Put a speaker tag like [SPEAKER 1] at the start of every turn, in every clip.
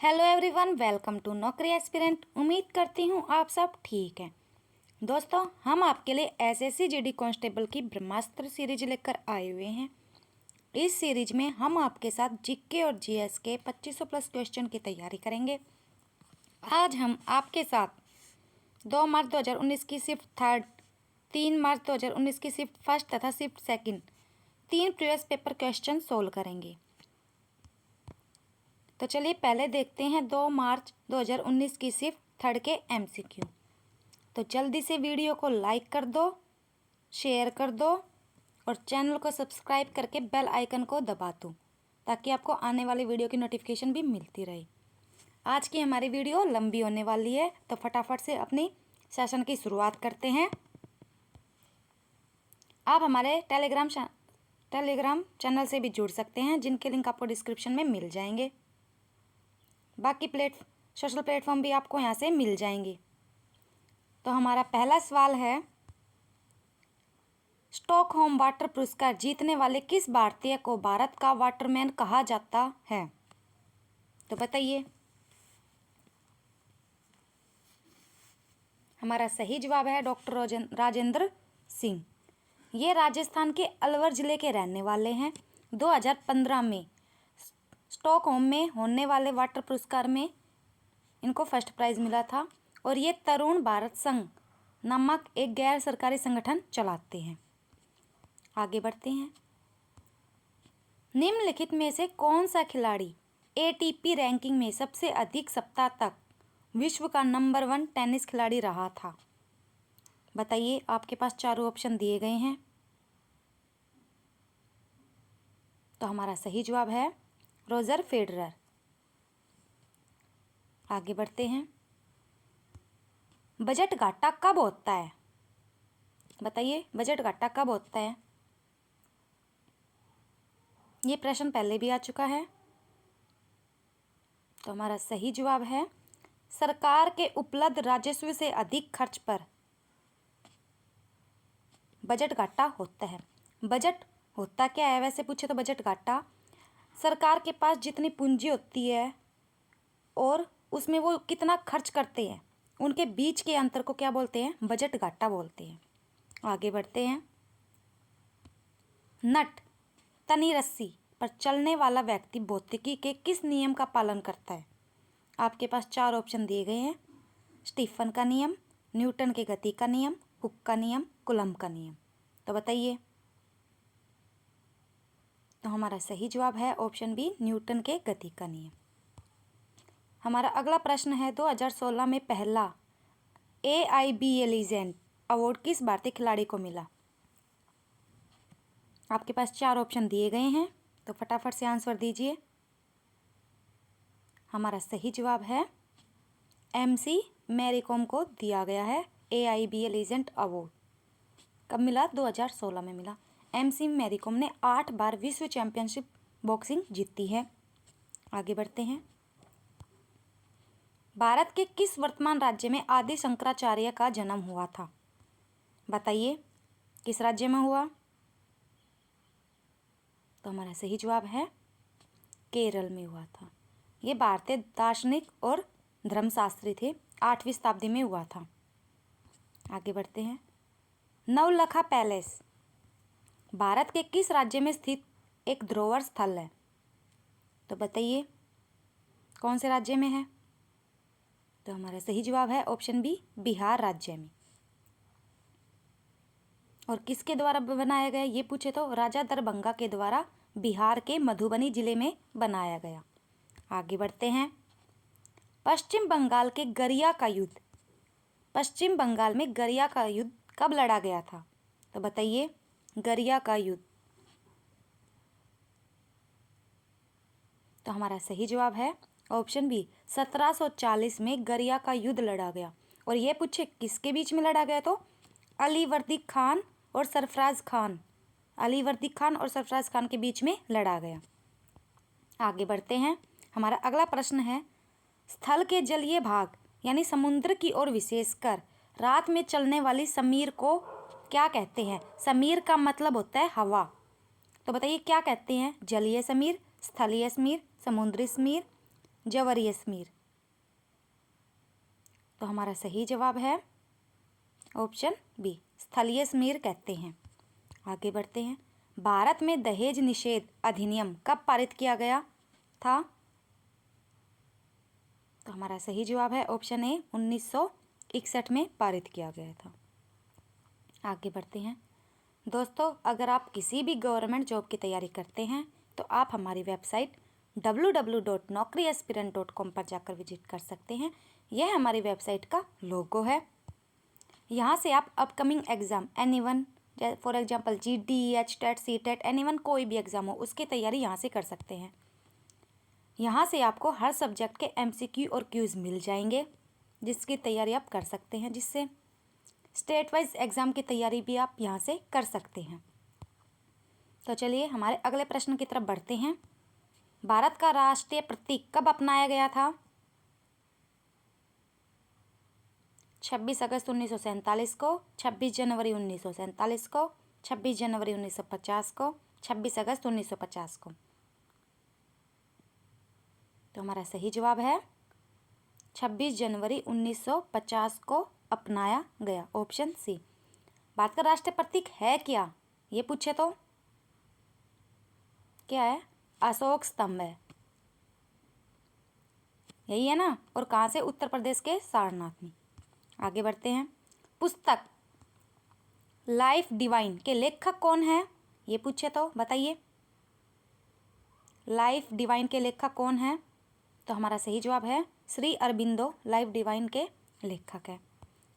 [SPEAKER 1] Hello everyone, welcome to नौकरी aspirant. उम्मीद करती हूँ आप सब ठीक हैं। दोस्तों, हम आपके लिए एसएससी जीडी कांस्टेबल की ब्रह्मास्त्र सीरीज लेकर आए हुए हैं। इस सीरीज में हम आपके साथ जीके और जीएस के 2500 प्लस क्वेश्चन की तैयारी करेंगे। आज हम आपके साथ 2 मार्च 2019 की शिफ्ट थर्ड, 3 मार्च 2019 की शिफ्ट फर्स्ट तथा shift second 3 previous paper question solve करेंगे। तो चलिए पहले देखते हैं 2 मार्च 2019 की शिफ्ट थर्ड के एमसीक्यू। तो जल्दी से वीडियो को लाइक कर दो, शेयर कर दो और चैनल को सब्सक्राइब करके बेल आइकन को दबा दो ताकि आपको आने वाली वीडियो की नोटिफिकेशन भी मिलती रहे। आज की हमारी वीडियो लंबी होने वाली है, तो फटाफट से अपनी सेशन की शुरुआत करते हैं। आप हमारे टेलीग्राम चैनल से भी जुड़ सकते हैं, जिनके लिंक आपको डिस्क्रिप्शन में मिल जाएंगे। बाकी सोशल प्लेटफॉर्म भी आपको यहाँ से मिल जाएंगे। तो हमारा पहला सवाल है, स्टॉकहोम वाटर पुरस्कार जीतने वाले किस भारतीय को भारत का वाटरमैन कहा जाता है? तो बताइए। हमारा सही जवाब है डॉक्टर राजेंद्र सिंह। ये राजस्थान के अलवर जिले के रहने वाले हैं। 2015 में स्टॉकहोम में होने वाले वाटर पुरस्कार में इनको फर्स्ट प्राइज मिला था और ये तरुण भारत संघ नामक एक गैर सरकारी संगठन चलाते हैं। आगे बढ़ते हैं। निम्नलिखित में से कौन सा खिलाड़ी एटीपी रैंकिंग में सबसे अधिक सप्ताह तक विश्व का नंबर 1 टेनिस खिलाड़ी रहा था? बताइए। आपके पास चारों ऑप्शन दिए गए हैं। तो हमारा सही जवाब है रोजर फेडरर। आगे बढ़ते हैं। बजट घाटा कब होता है? बताइए, बजट घाटा कब होता है? ये प्रश्न पहले भी आ चुका है। तो हमारा सही जवाब है सरकार के उपलब्ध राजस्व से अधिक खर्च पर बजट घाटा होता है। बजट होता क्या है वैसे पूछे तो बजट घाटा सरकार के पास जितनी पूंजी होती है और उसमें वो कितना खर्च करते हैं, उनके बीच के अंतर को क्या बोलते हैं? बजट घाटा बोलते हैं। आगे बढ़ते हैं। नट तनी रस्सी पर चलने वाला व्यक्ति भौतिकी के किस नियम का पालन करता है? आपके पास 4 ऑप्शन दिए गए हैं। स्टीफन का नियम, न्यूटन के गति का नियम, हुक का नियम, कूलम्ब का नियम। तो बताइए। तो हमारा सही जवाब है ऑप्शन बी, न्यूटन के गति का नियम। हमारा अगला प्रश्न है, 2016 में पहला AIBA लीजेंड अवार्ड किस भारतीय खिलाड़ी को मिला? आपके पास 4 ऑप्शन दिए गए हैं, तो फटाफट से आंसर दीजिए। हमारा सही जवाब है MC मैरीकॉम को दिया गया है AIBA लीजेंड अवार्ड। कब मिला? 2016 में मिला। MC मैरीकॉम ने 8 बार विश्व चैंपियनशिप बॉक्सिंग जीती है। आगे बढ़ते हैं। भारत के किस वर्तमान राज्य में आदि शंकराचार्य का जन्म हुआ था? बताइए, किस राज्य में हुआ? तो हमारा सही जवाब है केरल में हुआ था। ये भारतीय दार्शनिक और धर्मशास्त्री थे। 8वीं शताब्दी में हुआ था। आगे बढ़ते हैं। नवलखा पैलेस भारत के किस राज्य में स्थित एक धरोहर स्थल है? तो बताइए, कौन से राज्य में है? तो हमारा सही जवाब है ऑप्शन बी, बिहार राज्य में। और किसके द्वारा बनाया गया ये पूछे तो राजा दरभंगा के द्वारा बिहार के मधुबनी जिले में बनाया गया। आगे बढ़ते हैं। पश्चिम बंगाल के गरिया का युद्ध, पश्चिम बंगाल में गरिया का युद्ध कब लड़ा गया था? तो बताइए, गरिया का युद्ध। तो हमारा सही जवाब है ऑप्शन बी, 1740 में गरिया का युद्ध लड़ा गया। और ये पूछे किसके बीच में लड़ा गया? तो अलीवर्दी खान और सरफराज खान, अलीवर्दी खान और सरफराज खान के बीच में लड़ा गया। आगे बढ़ते हैं। हमारा अगला प्रश्न है, स्थल के जलीय भाग यानी समुद्र की ओर विशेषकर रात में चलने वाली समीर को क्या कहते हैं? समीर का मतलब होता है हवा। तो बताइए क्या कहते हैं? जलीय समीर, स्थलीय समीर, समुद्री समीर, जवारियस्मीर। तो हमारा सही जवाब है ऑप्शन बी, स्थलीय स्मीर कहते हैं। आगे बढ़ते हैं। भारत में दहेज निषेध अधिनियम कब पारित किया गया था? तो हमारा सही जवाब है ऑप्शन ए, 1961 में पारित किया गया था। आगे बढ़ते हैं। दोस्तों, अगर आप किसी भी गवर्नमेंट जॉब की तैयारी करते हैं तो आप हमारी वेबसाइट www.naukriaspirant.com पर जाकर विजिट कर सकते हैं। यह हमारी वेबसाइट का लोगो है। यहाँ से आप upcoming exam anyone, for example GD, TET, CTET, anyone कोई भी एग्ज़ाम हो उसकी तैयारी यहाँ से कर सकते हैं। यहाँ से आपको हर सब्जेक्ट के MCQ और क्यूज़ मिल जाएंगे जिसकी तैयारी आप कर सकते हैं, जिससे स्टेट वाइज एग्ज़ाम की तैयारी भी आप यहाँ से कर सकते हैं। तो चलिए हमारे अगले प्रश्न की तरफ बढ़ते हैं। भारत का राष्ट्रीय प्रतीक कब अपनाया गया था? 26 अगस्त 1947 को, 26 जनवरी 1947 को, 26 जनवरी 1950 को, 26 अगस्त 1950 को। तो हमारा सही जवाब है 26 जनवरी 1950 को अपनाया गया, ऑप्शन सी। भारत का राष्ट्रीय प्रतीक है क्या, ये पूछे तो क्या है? अशोक स्तंभ है, यही है ना। और कहाँ से? उत्तर प्रदेश के सारनाथ में। आगे बढ़ते हैं। पुस्तक लाइफ डिवाइन के लेखक कौन है, ये पूछे तो बताइए। लाइफ डिवाइन के लेखक कौन है? तो हमारा सही जवाब है श्री अरबिंदो लाइफ डिवाइन के लेखक है।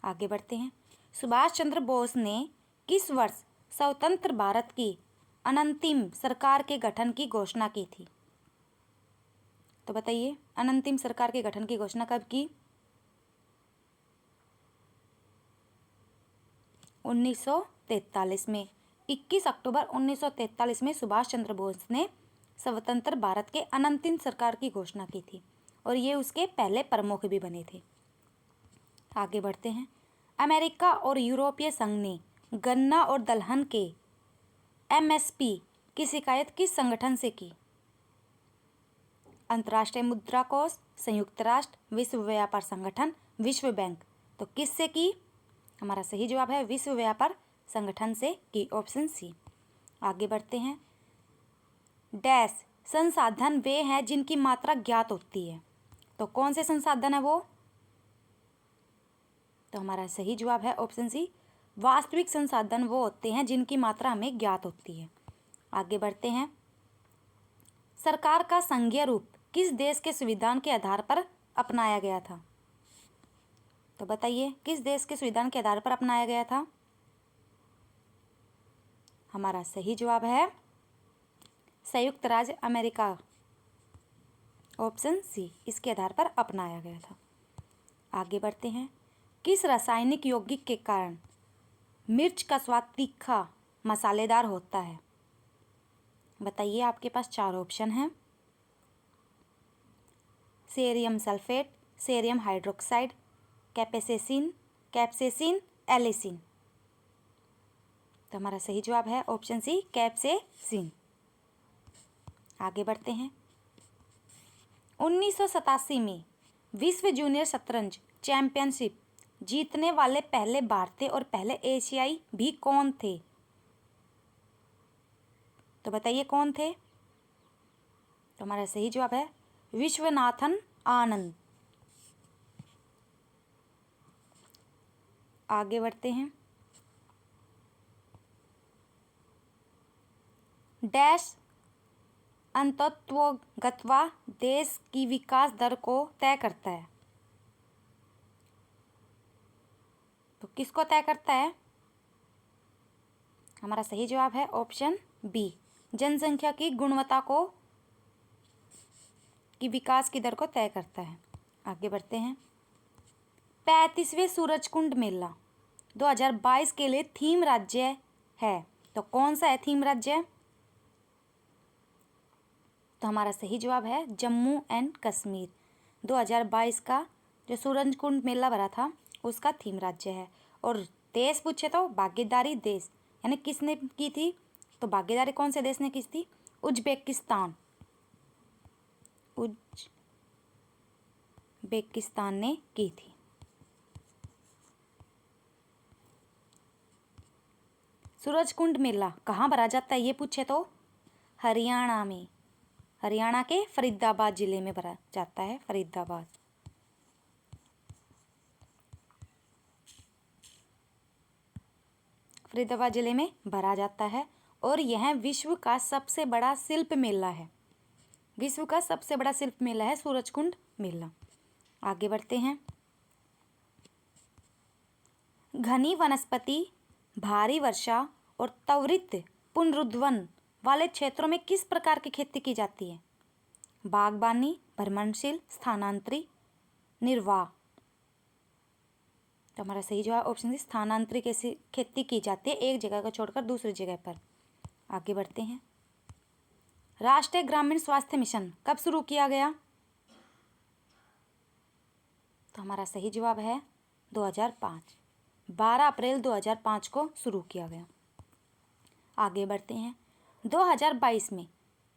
[SPEAKER 1] आगे बढ़ते हैं। सुभाष चंद्र बोस ने किस वर्ष स्वतंत्र भारत की अनंतिम सरकार के गठन की घोषणा की थी? तो बताइए, अनंतिम सरकार के गठन की घोषणा कब की? 1943 में। 21 अक्टूबर 1943 में सुभाष चंद्र बोस ने स्वतंत्र भारत के अनंतिम सरकार की घोषणा की थी और ये उसके पहले प्रमुख भी बने थे। आगे बढ़ते हैं। अमेरिका और यूरोपीय संघ ने गन्ना और दलहन के MSP की शिकायत किस संगठन से की? अंतर्राष्ट्रीय मुद्रा कोष, संयुक्त राष्ट्र, विश्व व्यापार संगठन, विश्व बैंक। तो किससे की? हमारा सही जवाब है विश्व व्यापार संगठन से की, ऑप्शन सी। आगे बढ़ते हैं। डैश संसाधन वे हैं जिनकी मात्रा ज्ञात होती है। तो कौन से संसाधन है वो? तो हमारा सही जवाब है ऑप्शन सी, वास्तविक संसाधन वो होते हैं जिनकी मात्रा हमें ज्ञात होती है। आगे बढ़ते हैं। सरकार का संघीय रूप किस देश के संविधान के आधार पर अपनाया गया था? तो बताइए, किस देश के संविधान के आधार पर अपनाया गया था? हमारा सही जवाब है संयुक्त राज्य अमेरिका, ऑप्शन सी, इसके आधार पर अपनाया गया था। आगे बढ़ते हैं। किस रासायनिक यौगिक के कारण मिर्च का स्वाद तीखा मसालेदार होता है? बताइए, आपके पास 4 ऑप्शन हैं। Cerium sulphate, cerium hydroxide, capsaicin, allicin. तो हमारा सही जवाब है ऑप्शन सी, कैप्सेसिन। आगे बढ़ते हैं। 1987 में विश्व जूनियर शतरंज चैंपियनशिप जीतने वाले पहले भारतीय और पहले एशियाई भी कौन थे? तो बताइए कौन थे? तो हमारा सही जवाब है विश्वनाथन आनंद। आगे बढ़ते हैं। डैश अंतत्वगत्वा देश की विकास दर को तय करता है। तो किसको तय करता है? हमारा सही जवाब है ऑप्शन बी, जनसंख्या की गुणवत्ता को की विकास की दर को तय करता है। आगे बढ़ते हैं। 35वें सूरजकुंड मेला 2022 के लिए थीम राज्य है। तो कौन सा है थीम राज्य? तो हमारा सही जवाब है जम्मू एंड कश्मीर। 2022 का जो सूरजकुंड मेला भरा था उसका थीम राज्य है। और देश पूछे तो भागीदारी देश, यानी किसने की थी? तो भागीदारी कौन से देश ने की थी? उज्बेकिस्तान। उज्बेकिस्तान ने की थी। सूरजकुंड मेला कहाँ भरा जाता है ये पूछे तो हरियाणा में, हरियाणा के फरीदाबाद जिले में भरा जाता है। फरीदाबाद। फरीदाबाद जिले में भरा जाता है और यह विश्व का सबसे बड़ा शिल्प मेला है। विश्व का सबसे बड़ा शिल्प मेला है सूरजकुंड मेला। आगे बढ़ते हैं। घनी वनस्पति, भारी वर्षा और त्वरित पुनरुद्वहन वाले क्षेत्रों में किस प्रकार की खेती की जाती है? बागबानी, भ्रमणशील, स्थानांतरी, निर्वाह। तो हमारा सही जवाब ऑप्शन सी स्थानांतरी कैसी खेती की जाती है, एक जगह को छोड़कर दूसरी जगह पर। आगे बढ़ते हैं। राष्ट्रीय ग्रामीण स्वास्थ्य मिशन कब शुरू किया गया? तो हमारा सही जवाब है 2005। 12 अप्रैल 2005 को शुरू किया गया। आगे बढ़ते हैं। 2022 में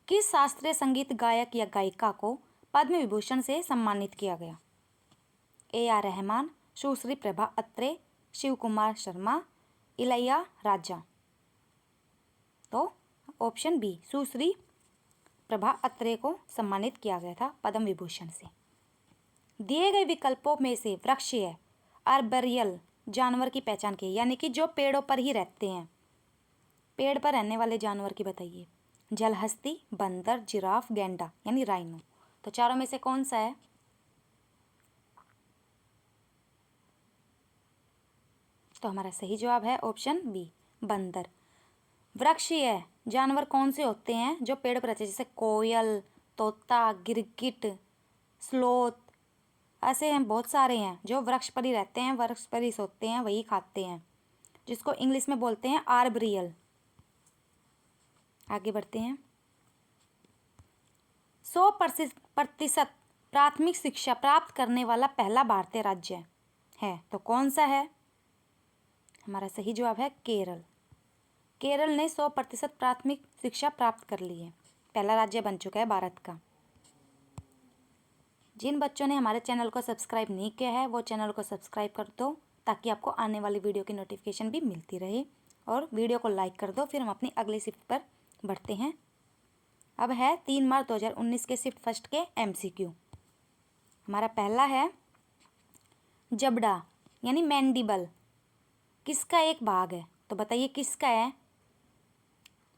[SPEAKER 1] किस शास्त्रीय संगीत गायक या गायिका को पद्म विभूषण से सम्मानित किया गया? AR रहमान, सुश्री प्रभा अत्रे, शिव कुमार शर्मा, इलैया राजा। तो ऑप्शन बी सुश्री प्रभा अत्रे को सम्मानित किया गया था पद्म विभूषण से। दिए गए विकल्पों में से वृक्षीय आर्बोरियल जानवर की पहचान की, यानी कि जो पेड़ों पर ही रहते हैं, पेड़ पर रहने वाले जानवर की बताइए। जलहस्ती, बंदर, जिराफ, गैंडा यानी राइनो। तो चारों में से कौन सा है? तो हमारा सही जवाब है ऑप्शन बी बंदर। वृक्षीय जानवर कौन से होते हैं? जो पेड़ पर रहते हैं, जैसे कोयल, तोता, गिरगिट, स्लोथ, ऐसे हैं बहुत सारे हैं जो वृक्ष पर ही रहते हैं, वृक्ष पर ही सोते हैं, वही खाते हैं, जिसको इंग्लिश में बोलते हैं आर्बोरियल। आगे बढ़ते हैं। 100% प्राथमिक शिक्षा प्राप्त करने वाला पहला भारतीय राज्य है तो कौन सा है? हमारा सही जवाब है केरल। केरल ने 100% प्राथमिक शिक्षा प्राप्त कर ली है, पहला राज्य बन चुका है भारत का। जिन बच्चों ने हमारे चैनल को सब्सक्राइब नहीं किया है वो चैनल को सब्सक्राइब कर दो, ताकि आपको आने वाली वीडियो की नोटिफिकेशन भी मिलती रहे। और वीडियो को लाइक कर दो। फिर हम अपनी अगली शिफ्ट पर बढ़ते हैं। अब है 3 मार्च 2019 के शिफ्ट फर्स्ट के MCQ। हमारा पहला है जबड़ा यानी मैंडिबल किसका एक भाग है? तो बताइए किसका है?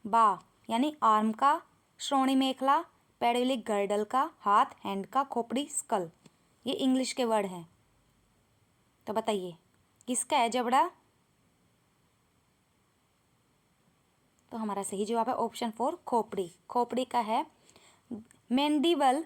[SPEAKER 1] बा यानी आर्म का, श्रोणि मेखला, पेडविलिक गर्डल का, हाथ हैंड का, खोपड़ी स्कल। ये इंग्लिश के वर्ड हैं। तो बताइए किसका है जबड़ा? तो हमारा सही जवाब है ऑप्शन 4 खोपड़ी। खोपड़ी का है। मैंडिबल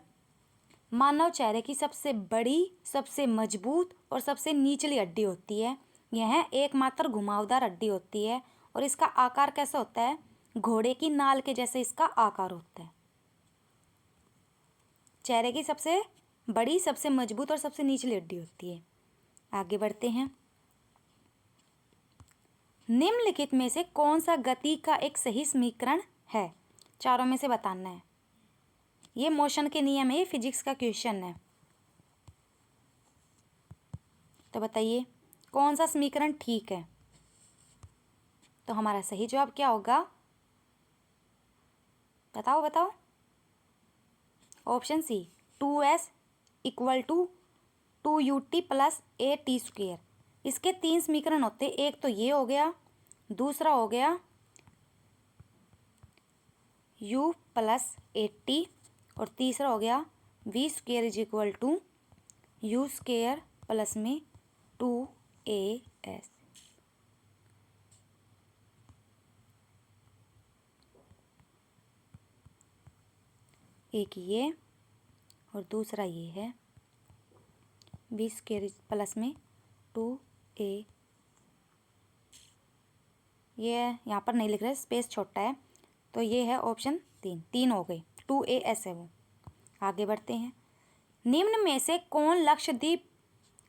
[SPEAKER 1] मानव चेहरे की सबसे बड़ी, सबसे मजबूत और सबसे निचली हड्डी होती है। यह एकमात्र घुमावदार हड्डी होती है और इसका आकार कैसा होता है? घोड़े की नाल के जैसे इसका आकार होता है। चेहरे की सबसे बड़ी, सबसे मजबूत और सबसे निचली हड्डी होती है। आगे बढ़ते हैं। निम्नलिखित में से कौन सा गति का एक सही समीकरण है? चारों में से बताना है। ये मोशन के नियम है, ये फिजिक्स का क्वेश्चन है। तो बताइए कौन सा समीकरण ठीक है? तो हमारा सही जवाब क्या होगा? बताओ बताओ। Option C 2s = 2ut + at²। इसके 3 समीकरण होते हैं। एक तो ये हो गया, दूसरा हो गया u + 80 और तीसरा हो गया v² = u² प्लस में 2as। एक ये और दूसरा ये है, v² प्लस में 2a। ये यहाँ पर नहीं लिख रहे, स्पेस छोटा है, तो ये है ऑप्शन 3 हो गई, 2as है वो। आगे बढ़ते हैं। निम्न में से कौन लक्षद्वीप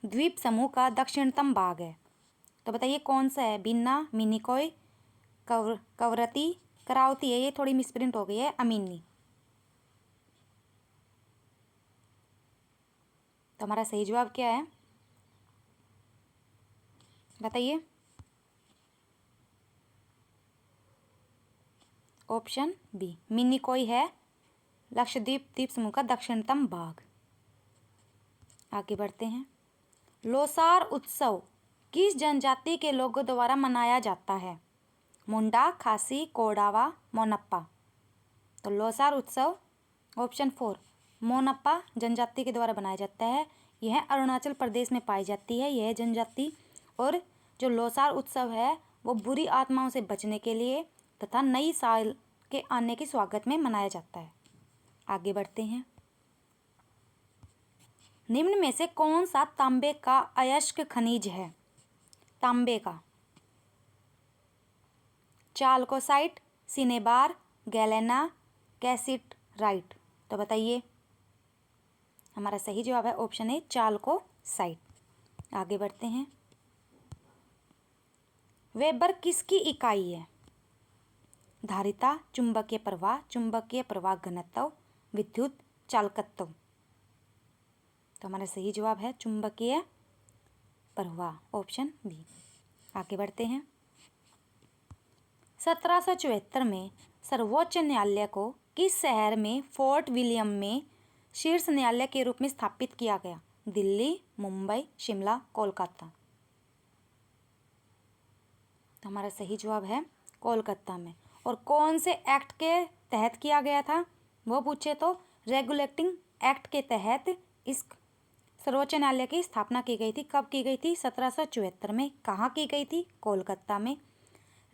[SPEAKER 1] द्वीप समूह का दक्षिणतम भाग है? तो बताइए कौन सा है? बिन्ना, मिनिकॉय, कवरती, करावती है। ये थोड़ी मिसप्रिंट हो गई है, अमीनी। तो हमारा सही जवाब क्या है, बताइए। ऑप्शन बी, मिनिकॉय है लक्षद्वीप द्वीप समूह का दक्षिणतम भाग। आगे बढ़ते हैं। लोसार उत्सव किस जनजाति के लोगों द्वारा मनाया जाता है? मुंडा, खासी, कोडावा, मोनप्पा। तो लोसार उत्सव ऑप्शन 4 मोनप्पा जनजाति के द्वारा बनाया जाता है। यह अरुणाचल प्रदेश में पाई जाती है यह जनजाति। और जो लोसार उत्सव है वो बुरी आत्माओं से बचने के लिए तथा नई साल के आने के स्वागत में मनाया जाता है। आगे बढ़ते हैं। निम्न में से कौन सा तांबे का अयस्क खनिज है? तांबे का। चाल्कोसाइट, सिनेबार, गैलेना, कैसिटराइट। तो बताइए। हमारा सही जवाब है ऑप्शन ए चाल्कोसाइट। आगे बढ़ते हैं। वेबर किसकी इकाई है? धारिता, चुंबकीय प्रवाह घनत्व, विद्युत चालकत्व। तो हमारा सही जवाब है चुंबकीय प्रवाह, ऑप्शन बी। आगे बढ़ते हैं। 1774 में सर्वोच्च न्यायालय को किस शहर में फोर्ट विलियम में शीर्ष न्यायालय के रूप में स्थापित किया गया? दिल्ली, मुंबई, शिमला, कोलकाता। तो हमारा सही जवाब है कोलकाता में। और कौन से एक्ट के तहत किया गया था वो पूछे तो रेगुलेटिंग एक्ट के तहत इस सर्वोच्च न्यायालय की स्थापना की गई थी। कब की गई थी? 1774 में। कहाँ की गई थी? कोलकाता में।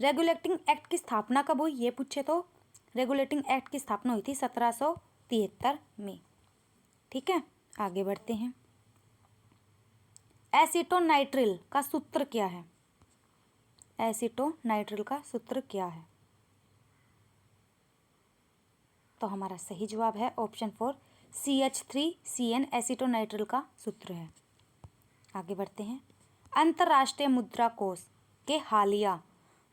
[SPEAKER 1] रेगुलेटिंग एक्ट की स्थापना कब हुई ये पूछे तो रेगुलेटिंग एक्ट की स्थापना हुई थी 1773 में। ठीक है, आगे बढ़ते हैं। एसीटोनाइट्रिल का सूत्र क्या है? एसीटोनाइट्रिल का सूत्र क्या है? तो हमारा सही जवाब है ऑप्शन 4 CH3CN एसीटोनाइट्रिल का सूत्र है। आगे बढ़ते हैं। अंतर्राष्ट्रीय मुद्रा कोष के हालिया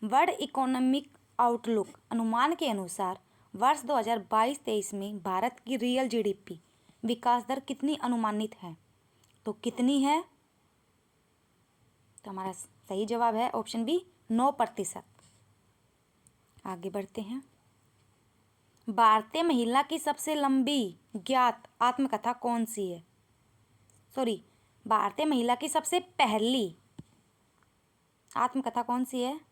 [SPEAKER 1] वर्ल्ड इकोनॉमिक आउटलुक अनुमान के अनुसार वर्ष 2022-23 में भारत की रियल GDP विकास दर कितनी अनुमानित है? तो कितनी है? तो हमारा सही जवाब है ऑप्शन बी 9%। आगे बढ़ते हैं। भारतीय महिला की सबसे लंबी ज्ञात आत्मकथा कौन सी है? भारतीय महिला की सबसे पहली आत्मकथा कौन सी है?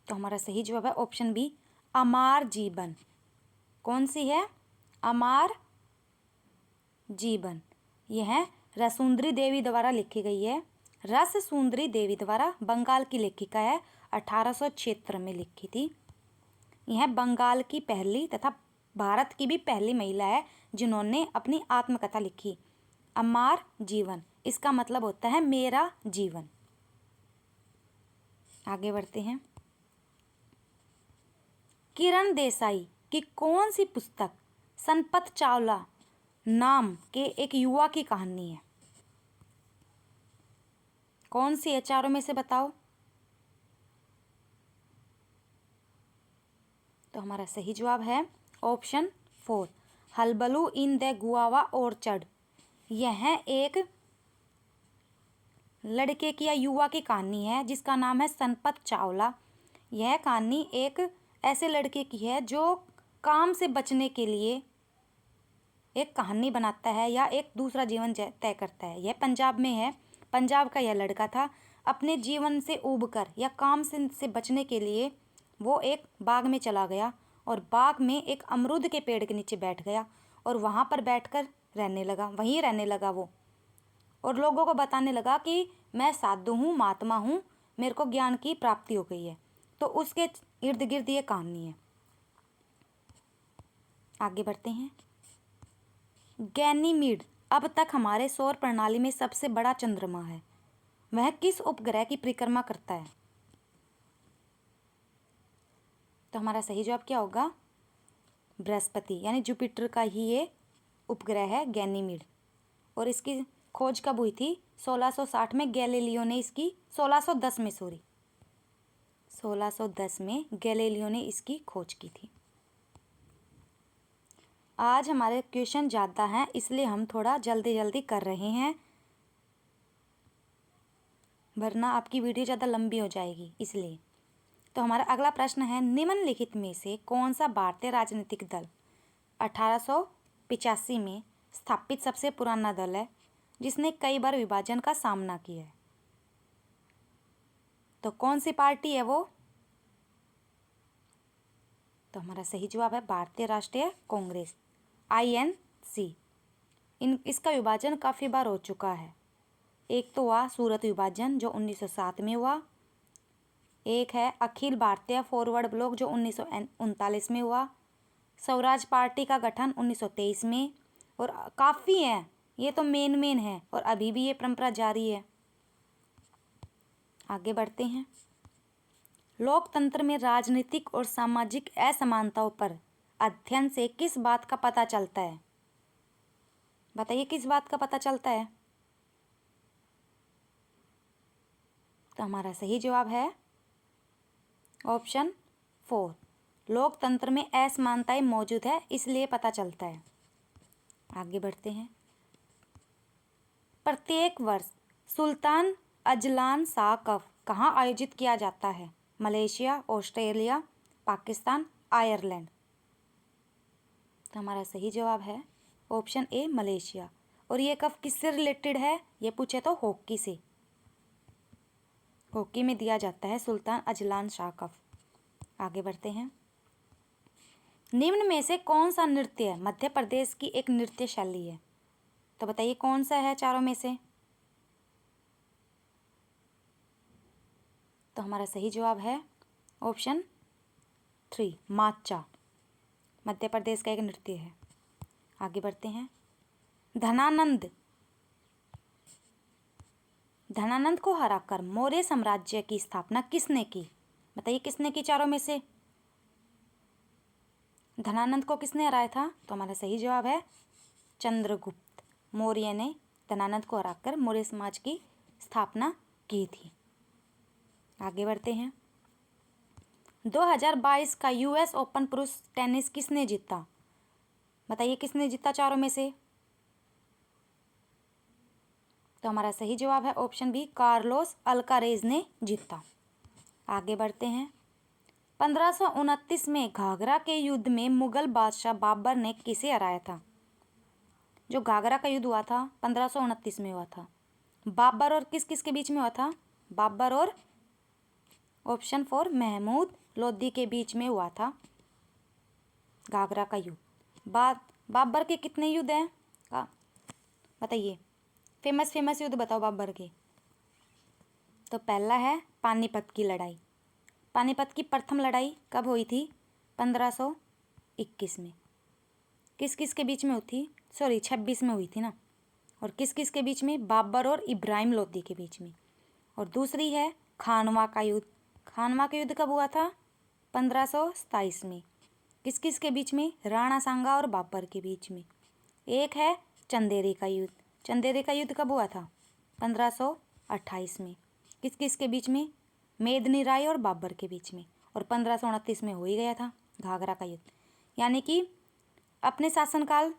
[SPEAKER 1] तो हमारा सही जवाब है ऑप्शन बी अमार जीवन। कौन सी है? अमार जीवन। यह रसुंदरी देवी द्वारा लिखी गई है। रससुंदरी देवी द्वारा, बंगाल की लेखिका है, 1876 में लिखी थी। यह बंगाल की पहली तथा भारत की भी पहली महिला है जिन्होंने अपनी आत्मकथा लिखी। अमार जीवन इसका मतलब होता है मेरा जीवन। आगे बढ़ते हैं। किरण देसाई की कौन सी पुस्तक सनपत चावला नाम के एक युवा की कहानी है? कौन सी है? चारों में से बताओ। तो हमारा सही जवाब है option 4 hullabaloo in the guava orchard. यह एक लड़के की या युवा की कहानी है जिसका नाम है सनपत चावला। यह कहानी एक ऐसे लड़के की है जो काम से बचने के लिए एक कहानी बनाता है या एक दूसरा जीवन तय करता है। यह पंजाब में है। पंजाब का यह लड़का था। अपने जीवन से ऊबकर या काम से बचने के लिए वो एक बाग में चला गया और बाग में एक अमरूद के पेड़ के नीचे बैठ गया और वहाँ पर बैठकर रहने लगा। वहीं रहने लगा वो और लोगों को बताने लगा कि मैं साधु हूँ, महात्मा हूँ, मेरे को ज्ञान की प्राप्ति हो गई है। तो उसके इर्द गिर्द ये कहानी है। आगे बढ़ते हैं। गैनीमीड अब तक हमारे सौर प्रणाली में सबसे बड़ा चंद्रमा है। वह किस उपग्रह की परिक्रमा करता है? तो हमारा सही जवाब क्या होगा? बृहस्पति यानी जुपिटर का ही ये उपग्रह है गैनीमीड। और इसकी खोज कब हुई थी? 1660 में गैलीलियो ने इसकी 1610 में गैलीलियो ने इसकी खोज की थी। आज हमारे क्वेश्चन ज़्यादा हैं, इसलिए हम थोड़ा जल्दी जल्दी कर रहे हैं, वरना आपकी वीडियो ज़्यादा लंबी हो जाएगी इसलिए। तो हमारा अगला प्रश्न है, निम्नलिखित में से कौन सा भारतीय राजनीतिक दल 1885 में स्थापित सबसे पुराना दल है जिसने कई बार विभाजन का सामना किया है? तो कौन सी पार्टी है वो? तो हमारा सही जवाब है भारतीय राष्ट्रीय कांग्रेस, INC। इसका विभाजन काफ़ी बार हो चुका है। एक तो हुआ सूरत विभाजन जो 1907 में हुआ, एक है अखिल भारतीय फॉरवर्ड ब्लॉक जो 1939 में हुआ, स्वराज पार्टी का गठन 1923 में, और काफ़ी हैं, ये तो मेन है और अभी भी ये परंपरा जारी है। आगे बढ़ते हैं। लोकतंत्र में राजनीतिक और सामाजिक असमानताओं पर अध्ययन से किस बात का पता चलता है? बताइए किस बात का पता चलता है? तो हमारा सही जवाब है ऑप्शन 4, लोकतंत्र में असमानताएं मौजूद है इसलिए पता चलता है। आगे बढ़ते हैं। प्रत्येक वर्ष सुल्तान अजलान शाह कप कहाँ आयोजित किया जाता है? Malaysia, Australia, Pakistan, Ireland. तो हमारा सही जवाब है ऑप्शन ए, मलेशिया। और ये कप किससे रिलेटेड है? ये पूछे तो हॉकी से, हॉकी में दिया जाता है सुल्तान अजलान शाह कप। आगे बढ़ते हैं। निम्न में से कौन सा नृत्य मध्य प्रदेश की एक नृत्य शैली है? तो बताइए कौन सा है चारों में से? तो हमारा सही जवाब है ऑप्शन 3, माचा, मध्य प्रदेश का एक नृत्य है। आगे बढ़ते हैं। धनानंद को हराकर मौर्य साम्राज्य की स्थापना किसने की? बताइए किसने की चारों में से? धनानंद को किसने हराया था? तो हमारा सही जवाब है चंद्रगुप्त मौर्य ने धनानंद को हराकर मौर्य समाज की स्थापना की थी। आगे बढ़ते हैं। 2022 का US ओपन पुरुष टेनिस किसने जीता? बताइए किसने जीता चारों में से? तो हमारा सही जवाब है ऑप्शन बी, कार्लोस अल्कारेज ने जीता। आगे बढ़ते हैं। 1529 में घाघरा के युद्ध में मुगल बादशाह बाबर ने किसे हराया था? जो घाघरा का युद्ध हुआ था 1529 में हुआ था, बाबर और किस किस के बीच में हुआ था? बाबर और ऑप्शन 4, महमूद लोदी के बीच में हुआ था घाघरा का युद्ध। बाबर के कितने युद्ध हैं? बताइए फेमस युद्ध बताओ बाबर के। तो पहला है पानीपत की लड़ाई। पानीपत की प्रथम लड़ाई कब हुई थी? 1521 में। किस किस के बीच में हुई थी? 26 में हुई थी ना। और किस किस के बीच में? बाबर और इब्राहिम लोदी के बीच में। और दूसरी है खानवा का युद्ध। खानवा का युद्ध कब हुआ था? 1527 में। किस किस के बीच में? राणा सांगा और बाबर के बीच में। एक है चंदेरी का युद्ध। चंदेरी का युद्ध कब हुआ था? 1528 में। किस किस के बीच में? मेदिनी राय और बाबर के बीच में। और 1529 में हो ही गया था घाघरा का युद्ध। यानी कि अपने शासनकाल,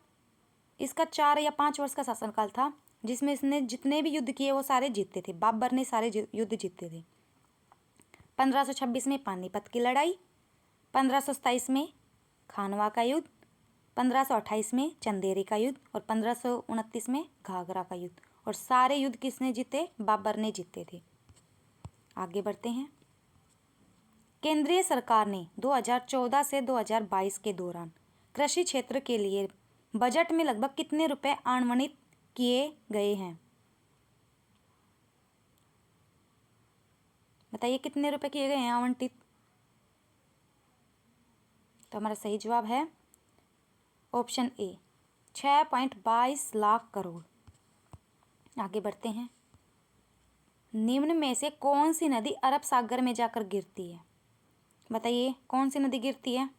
[SPEAKER 1] इसका 4 या 5 वर्ष का शासनकाल था जिसमें इसने जितने भी युद्ध किए वो सारे जीते थे। बाबर ने सारे युद्ध जीते थे। 1526 में पानीपत की लड़ाई, 1527 में खानवा का युद्ध, 1528 में चंदेरी का युद्ध और 1529 में घाघरा का युद्ध। और सारे युद्ध किसने जीते? बाबर ने जीते थे। आगे बढ़ते हैं। केंद्रीय सरकार ने 2014 से 2022 के दौरान कृषि क्षेत्र के लिए बजट में लगभग कितने रुपए आवंटित किए गए हैं? बताइए कितने रुपए किए गए हैं आवंटित? तो हमारा सही जवाब है ऑप्शन ए, 6.22 लाख करोड़। आगे बढ़ते हैं। निम्न में से कौन सी नदी अरब सागर में जाकर गिरती है? बताइए कौन सी नदी गिरती है?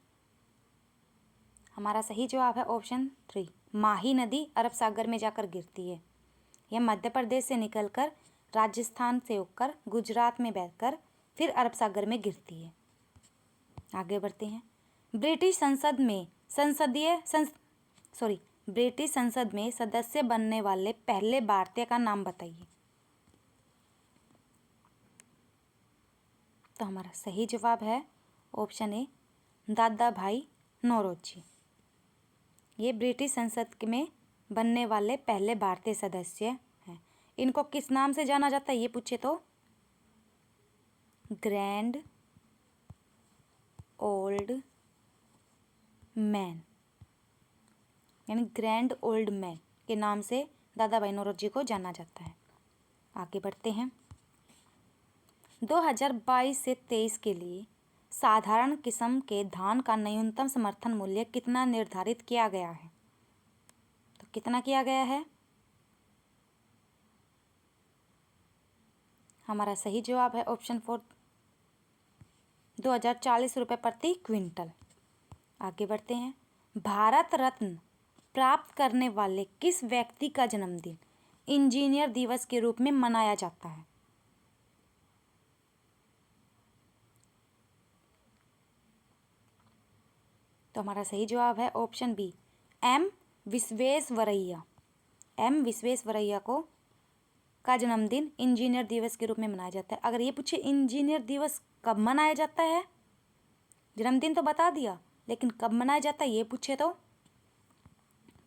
[SPEAKER 1] हमारा सही जवाब है ऑप्शन 3, माही नदी अरब सागर में जाकर गिरती है। यह मध्य प्रदेश से निकलकर राजस्थान से होकर गुजरात में बहकर फिर अरब सागर में गिरती है। आगे बढ़ते हैं। ब्रिटिश संसद में ब्रिटिश संसद में सदस्य बनने वाले पहले भारतीय का नाम बताइए। तो हमारा सही जवाब है ऑप्शन ए, दादा भाई नौरोजी। ये ब्रिटिश संसद में बनने वाले पहले भारतीय सदस्य हैं। इनको किस नाम से जाना जाता है ये पूछे तो ग्रैंड ओल्ड मैन, यानी ग्रैंड ओल्ड मैन के नाम से दादा भाई नौरोजी को जाना जाता है। आगे बढ़ते हैं। 2022 से 23 के लिए साधारण किस्म के धान का न्यूनतम समर्थन मूल्य कितना निर्धारित किया गया है? तो कितना किया गया है? हमारा सही जवाब है ऑप्शन 4, 2040 रुपये प्रति क्विंटल। आगे बढ़ते हैं। भारत रत्न प्राप्त करने वाले किस व्यक्ति का जन्मदिन इंजीनियर दिवस के रूप में मनाया जाता है? तो हमारा सही जवाब है option B, M Visvesvaraya. M Visvesvaraya को का जन्मदिन इंजीनियर दिवस के रूप में मनाया जाता है। अगर ये पूछे इंजीनियर दिवस कब मनाया जाता है, जन्मदिन तो बता दिया, लेकिन कब मनाया जाता है ये पूछे तो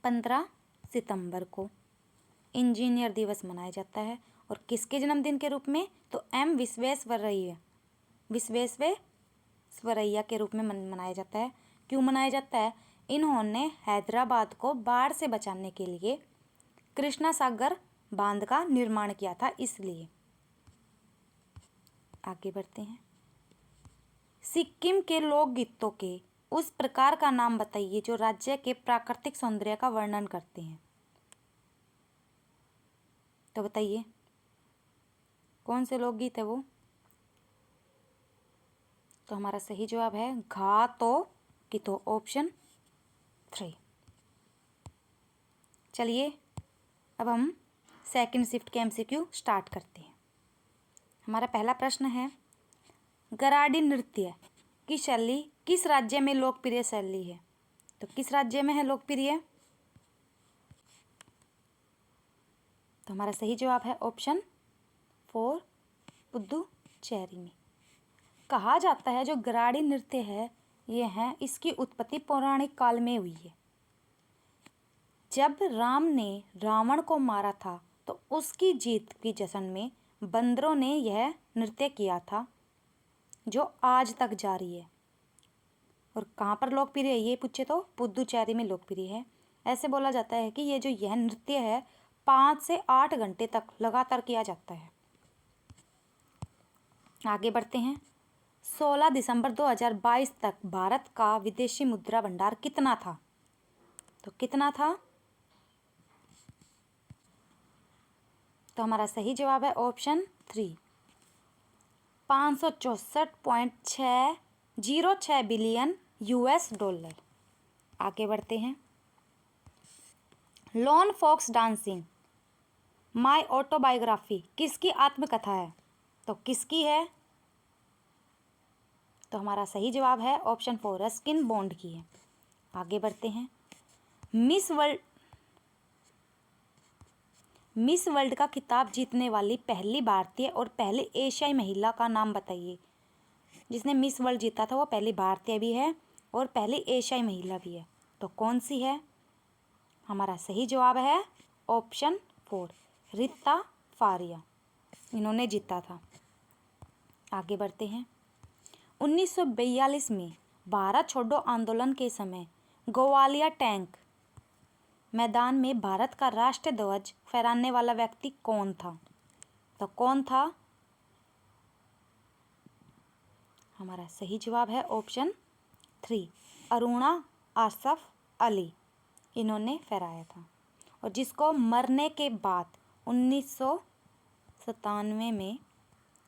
[SPEAKER 1] 15 सितंबर को इंजीनियर दिवस मनाया जाता है। और किसके जन्मदिन के रूप में? तो एम विश्वेश्वरैया के रूप में मनाया जाता है। क्यों मनाया जाता है? इन्होंने हैदराबाद को बाढ़ से बचाने के लिए कृष्णा सागर बांध का निर्माण किया था, इसलिए। आगे बढ़ते हैं। सिक्किम के लोकगीतों के उस प्रकार का नाम बताइए जो राज्य के प्राकृतिक सौंदर्य का वर्णन करते हैं। तो बताइए कौन से लोकगीत है वो? तो हमारा सही जवाब है घातो गीतो, ऑप्शन 3। चलिए अब हम सेकंड शिफ्ट के एमसीक्यू स्टार्ट करते हैं। हमारा पहला प्रश्न है, गराडी नृत्य की शैली किस राज्य में लोकप्रिय शैली है? तो किस राज्य में है लोकप्रिय? तो हमारा सही जवाब है ऑप्शन 4, पुदुचेरी में। कहा जाता है जो गराडी नृत्य है ये है, इसकी उत्पत्ति पौराणिक काल में हुई है। जब राम ने रावण को मारा था तो उसकी जीत की जश्न में बंदरों ने यह नृत्य किया था, जो आज तक जारी है। और कहाँ पर लोकप्रिय है ये पूछे तो पुदुचेरी में लोकप्रिय है। ऐसे बोला जाता है कि यह नृत्य है 5 से 8 घंटे तक लगातार किया जाता है। आगे बढ़ते हैं। 16 दिसंबर 2022 तक भारत का विदेशी मुद्रा भंडार कितना था? तो कितना था? तो हमारा सही जवाब है ऑप्शन 3, 564.606 बिलियन $। आगे बढ़ते हैं। Lawn fox dancing my autobiography किसकी आत्मकथा है? तो किसकी है? तो हमारा सही जवाब है ऑप्शन 4, रस्किन बॉन्ड की है। आगे बढ़ते हैं। मिस वर्ल्ड का खिताब जीतने वाली पहली भारतीय और पहली एशियाई महिला का नाम बताइए। जिसने मिस वर्ल्ड जीता था वो पहली भारतीय भी है और पहली एशियाई महिला भी है। तो कौन सी है? हमारा सही जवाब है ऑप्शन 4, रीता फारिया। इन्होंने जीता था। आगे बढ़ते हैं। 1942 में भारत छोड़ो आंदोलन के समय ग्वालियर टैंक मैदान में भारत का राष्ट्रीय ध्वज फहराने वाला व्यक्ति कौन था? तो कौन था? हमारा सही जवाब है ऑप्शन 3, अरुणा आसफ अली। इन्होंने फहराया था। और जिसको मरने के बाद 1997 में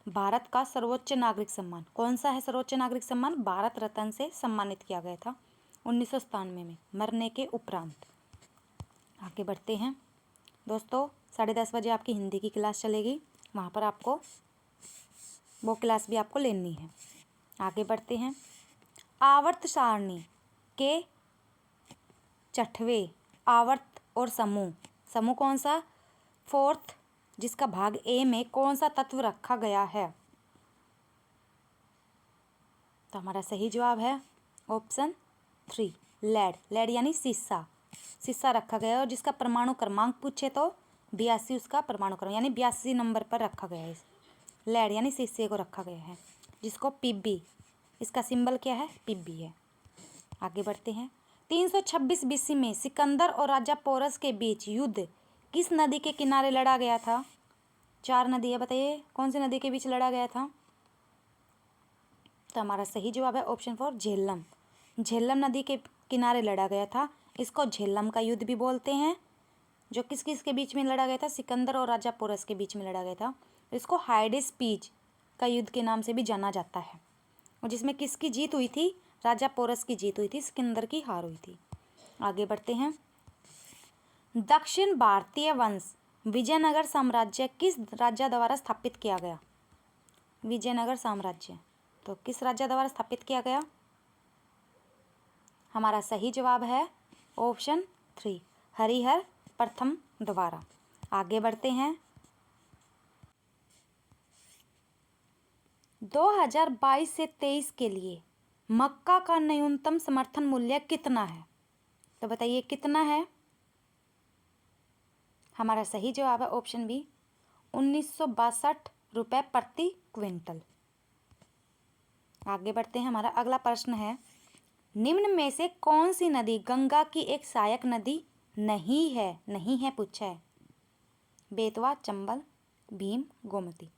[SPEAKER 1] भारत का सर्वोच्च नागरिक सम्मान, कौन सा है सर्वोच्च नागरिक सम्मान? भारत रत्न से सम्मानित किया गया था 1997 में, मरने के उपरांत। आगे बढ़ते हैं दोस्तों। 10:30 बजे आपकी हिंदी की क्लास चलेगी, वहाँ पर आपको वो क्लास भी आपको लेनी है। आगे बढ़ते हैं। आवर्त सारणी के 6वें आवर्त और समूह। समूह कौन सा? फोर्थ, जिसका भाग ए में कौन सा तत्व रखा गया है? तो हमारा सही जवाब है ऑप्शन 3, लेड। लेड यानी सीसा। सीसा रखा गया है और जिसका परमाणु क्रमांक पूछे तो 82 उसका परमाणु क्रमांक, यानी 82 नंबर पर रखा गया है। लेड यानी सीसे को रखा गया है, जिसको पीबी, इसका सिंबल क्या है? पीबी है। आगे बढ़ते हैं। 326 बीसी में सिकंदर और राजा पोरस के बीच युद्ध किस नदी के किनारे लड़ा गया था? 4 नदी है, बताइए कौन सी नदी के बीच लड़ा गया था? तो हमारा सही जवाब है ऑप्शन 4, झेलम। झेलम नदी के किनारे लड़ा गया था। इसको झेलम का युद्ध भी बोलते हैं। जो किस किस के बीच में लड़ा गया था? सिकंदर और राजा पोरस के बीच में लड़ा गया था। इसको हाइडेस्पीज का युद्ध के नाम से भी जाना जाता है, और जिसमें किसकी जीत हुई थी? राजा पोरस की जीत हुई थी, सिकंदर की हार हुई थी। आगे बढ़ते हैं। दक्षिण भारतीय वंश विजयनगर साम्राज्य किस राजा द्वारा स्थापित किया गया? विजयनगर साम्राज्य तो किस राजा द्वारा स्थापित किया गया? हमारा सही जवाब है ऑप्शन 3, हरिहर प्रथम द्वारा। आगे बढ़ते हैं। 2022 से 23 के लिए मक्का का न्यूनतम समर्थन मूल्य कितना है? तो बताइए कितना है? हमारा सही जवाब है ऑप्शन बी, 1962 रुपये प्रति क्विंटल। आगे बढ़ते हैं। हमारा अगला प्रश्न है, निम्न में से कौन सी नदी गंगा की एक सहायक नदी नहीं है? नहीं है पूछा है। बेतवा, चंबल, भीम, गोमती।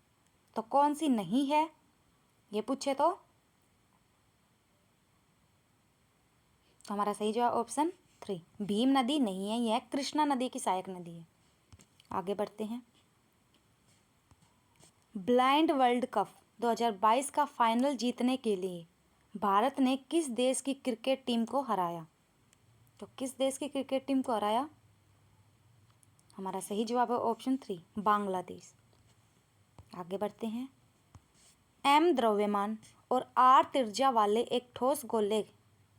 [SPEAKER 1] तो कौन सी नहीं है ये पूछे तो हमारा सही जवाब ऑप्शन 3, भीम नदी नहीं है, यह कृष्णा नदी की सहायक नदी है। आगे बढ़ते हैं। ब्लाइंड वर्ल्ड कप 2022 का फाइनल जीतने के लिए भारत ने किस देश की क्रिकेट टीम को हराया? तो किस देश की क्रिकेट टीम को हराया? हमारा सही जवाब है ऑप्शन 3, बांग्लादेश। आगे बढ़ते हैं। एम द्रव्यमान और आर त्रिज्या वाले एक ठोस गोले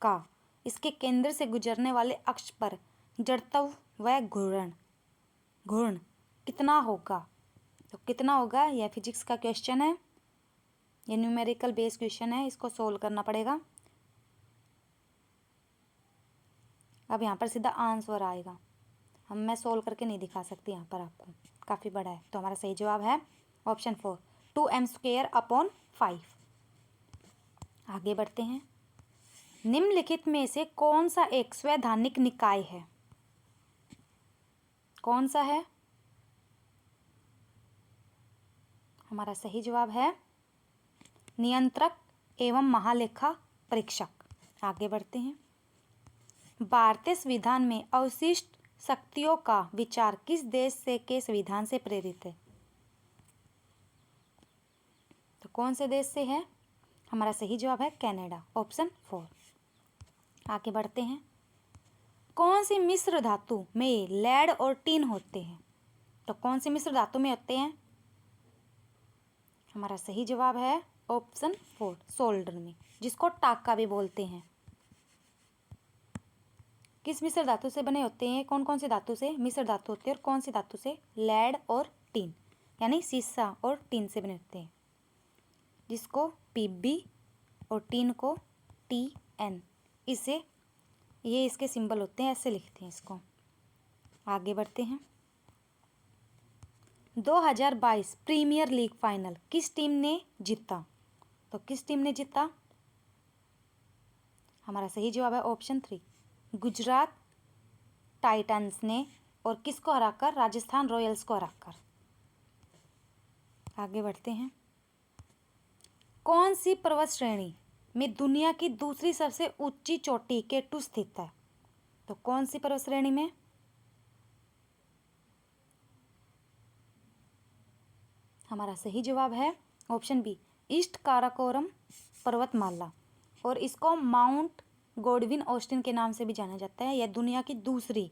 [SPEAKER 1] का इसके केंद्र से गुजरने वाले अक्ष पर जड़त्व व घूर्ण कितना होगा? तो कितना होगा? यह फिजिक्स का क्वेश्चन है, यह न्यूमेरिकल बेस्ड क्वेश्चन है, इसको सोल्व करना पड़ेगा। अब यहाँ पर सीधा आंसर आएगा, मैं सोल्व करके नहीं दिखा सकती यहाँ पर आपको, काफ़ी बड़ा है। तो हमारा सही जवाब है ऑप्शन 4, 2m²/5। आगे बढ़ते हैं। निम्नलिखित में से कौन सा एक स्वैधानिक निकाय है? कौन सा है? हमारा सही जवाब है नियंत्रक एवं महालेखा परीक्षक। आगे बढ़ते हैं। भारतीय संविधान में अवशिष्ट शक्तियों का विचार किस देश से के संविधान से प्रेरित है? तो कौन से देश से है? हमारा सही जवाब है कनाडा, ऑप्शन 4। आगे बढ़ते हैं। कौन सी मिश्र धातु में लेड और टिन होते हैं? तो कौन सी मिश्र धातु में होते हैं? हमारा सही जवाब है ऑप्शन 4, सोल्डर में, जिसको टाका भी बोलते हैं। किस मिश्र धातु से बने होते हैं? कौन कौन सी धातु से मिश्र धातु होते हैं और कौन सी धातु से? लेड और टिन, यानी सीसा और टिन से बने होते हैं, जिसको पीबी और टिन को TN, इसे ये इसके सिंबल होते हैं, ऐसे लिखते हैं इसको। आगे बढ़ते हैं। 2022 प्रीमियर लीग फाइनल किस टीम ने जीता? तो किस टीम ने जीता? हमारा सही जवाब है ऑप्शन 3, गुजरात टाइटंस ने, और किसको हराकर? राजस्थान रॉयल्स को हराकर। आगे बढ़ते हैं। कौन सी पर्वत श्रेणी में दुनिया की दूसरी सबसे ऊंची चोटी केटू स्थित है? तो कौन सी पर्वत श्रेणी में? हमारा सही जवाब है ऑप्शन बी, ईस्ट काराकोरम पर्वतमाला, और इसको माउंट गॉडविन ऑस्टिन के नाम से भी जाना जाता है। यह दुनिया की दूसरी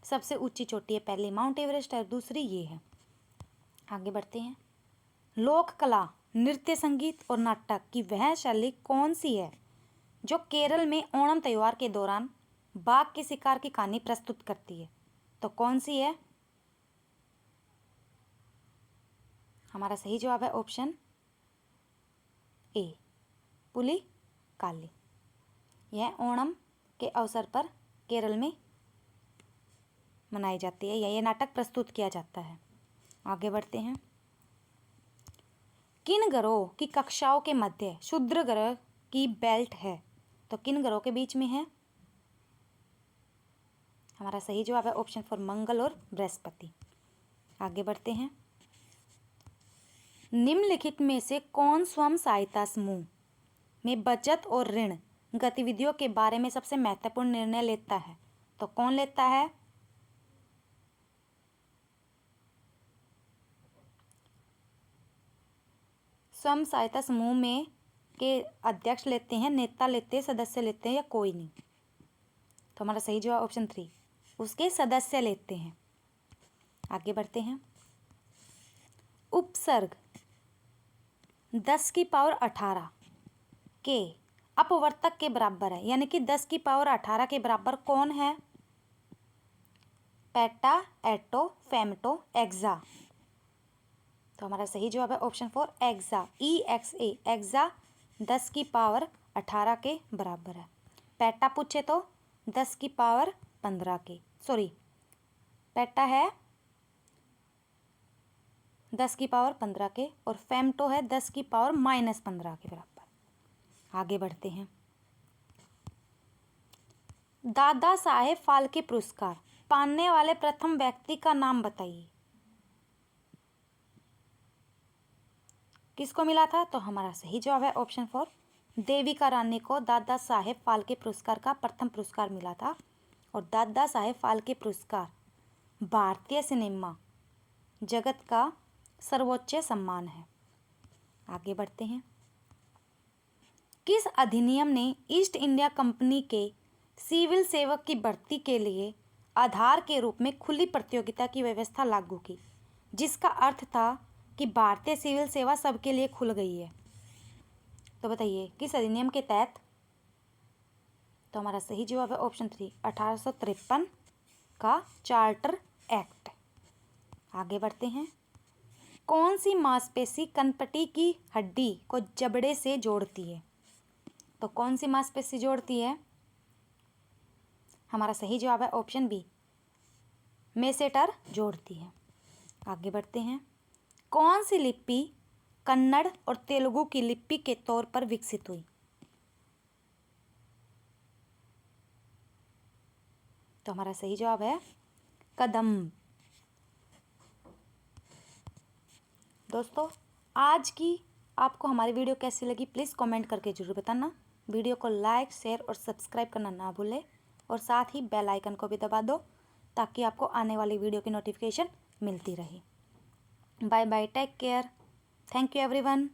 [SPEAKER 1] सबसे ऊंची चोटी है, पहली माउंट एवरेस्ट है, दूसरी ये है। आगे बढ़ते हैं। लोक कला, नृत्य, संगीत और नाटक की वह शैली कौन सी है जो केरल में ओणम त्यौहार के दौरान बाघ के शिकार की कहानी प्रस्तुत करती है? तो कौन सी है? हमारा सही जवाब है ऑप्शन ए, पुलिकाली। यह ओणम के अवसर पर केरल में मनाई जाती है या ये नाटक प्रस्तुत किया जाता है। आगे बढ़ते हैं। किन ग्रहों की कक्षाओं के मध्य क्षुद्र ग्रह की बेल्ट है? तो किन ग्रहों के बीच में है? हमारा सही जवाब है ऑप्शन फॉर मंगल और बृहस्पति। आगे बढ़ते हैं। निम्नलिखित में से कौन स्वयं सहायता समूह में बचत और ऋण गतिविधियों के बारे में सबसे महत्वपूर्ण निर्णय लेता है? तो कौन लेता है? स्वयं सहायता समूह में के अध्यक्ष लेते हैं, नेता लेते हैं, सदस्य लेते हैं या कोई नहीं? तो हमारा सही जवाब ऑप्शन 3, उसके सदस्य लेते हैं। आगे बढ़ते हैं। उपसर्ग 10 की पावर 18 के अपवर्तक के बराबर है, यानी कि 10 की पावर 18 के बराबर कौन है? पेटा, एटो, फेमटो, एक्सा। तो हमारा सही जवाब है ऑप्शन 4 एक्सा, EXA। एक्सा 10 की पावर 18 के बराबर है। पेटा पूछे तो 10 की पावर 15 के, सॉरी पेटा है 10 की पावर 15 के और फेमटो है 10 की पावर -15 के बराबर। आगे बढ़ते हैं। दादा साहेब फाल्के पुरस्कार पाने वाले प्रथम व्यक्ति का नाम बताइए। किसको मिला था? तो हमारा सही जवाब है ऑप्शन 4 देविका रानी को दादा साहेब फाल्के पुरस्कार का प्रथम पुरस्कार मिला था। और दादा साहेब फाल्के पुरस्कार भारतीय सिनेमा जगत का सर्वोच्च सम्मान है। आगे बढ़ते हैं। किस अधिनियम ने ईस्ट इंडिया कंपनी के सिविल सेवक की भर्ती के लिए आधार के रूप में खुली प्रतियोगिता की व्यवस्था लागू की, जिसका अर्थ था कि भारतीय सिविल सेवा सबके लिए खुल गई है? तो बताइए किस अधिनियम के तहत? तो हमारा सही जवाब है ऑप्शन 3 1853 का चार्टर एक्ट। आगे बढ़ते हैं। कौन सी मांसपेशी कनपटी की हड्डी को जबड़े से जोड़ती है? तो कौन सी मांसपेशी जोड़ती है? हमारा सही जवाब है ऑप्शन बी मेसेटर जोड़ती है। आगे बढ़ते हैं। कौन सी लिपि कन्नड़ और तेलुगु की लिपि के तौर पर विकसित हुई? तो हमारा सही जवाब है कदम्ब। दोस्तों आज की आपको हमारी वीडियो कैसी लगी प्लीज़ कमेंट करके ज़रूर बताना। वीडियो को लाइक, शेयर और सब्सक्राइब करना ना भूलें और साथ ही बेल आइकन को भी दबा दो ताकि आपको आने वाली वीडियो की नोटिफिकेशन मिलती रहे। Bye bye, take care, thank you everyone.